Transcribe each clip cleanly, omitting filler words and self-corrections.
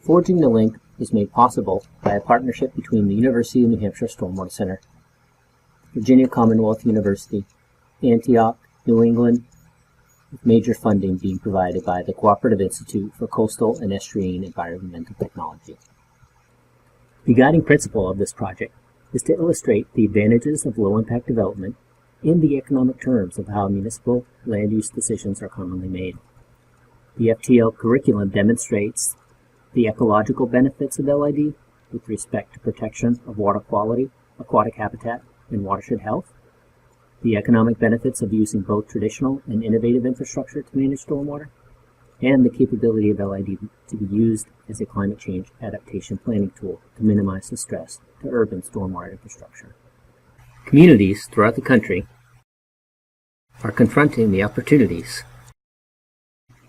Forging the Link was made possible by a partnership between the University of New Hampshire Stormwater Center, Virginia Commonwealth University, Antioch, New England, with major funding being provided by the Cooperative Institute for Coastal and Estuarine Environmental Technology. The guiding principle of this project is to illustrate the advantages of low-impact development in the economic terms of how municipal land use decisions are commonly made. The FTL curriculum demonstrates the ecological benefits of LID with respect to protection of water quality, aquatic habitat, and watershed health, the economic benefits of using both traditional and innovative infrastructure to manage stormwater, and the capability of LID to be used as a climate change adaptation planning tool to minimize the stress to urban stormwater infrastructure. Communities throughout the country are confronting the opportunities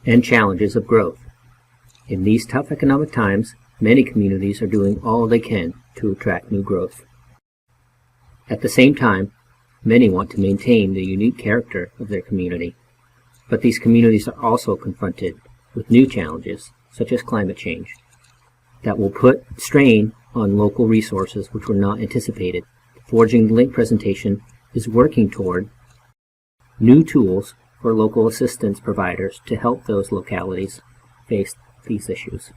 and challenges of growth. In these tough economic times, many communities are doing all they can to attract new growth. At the same time, many want to maintain the unique character of their community, but these communities are also confronted with new challenges, such as climate change, that will put strain on local resources which were not anticipated. The Forging the Link presentation is working toward new tools for local assistance providers to help those localities face these issues.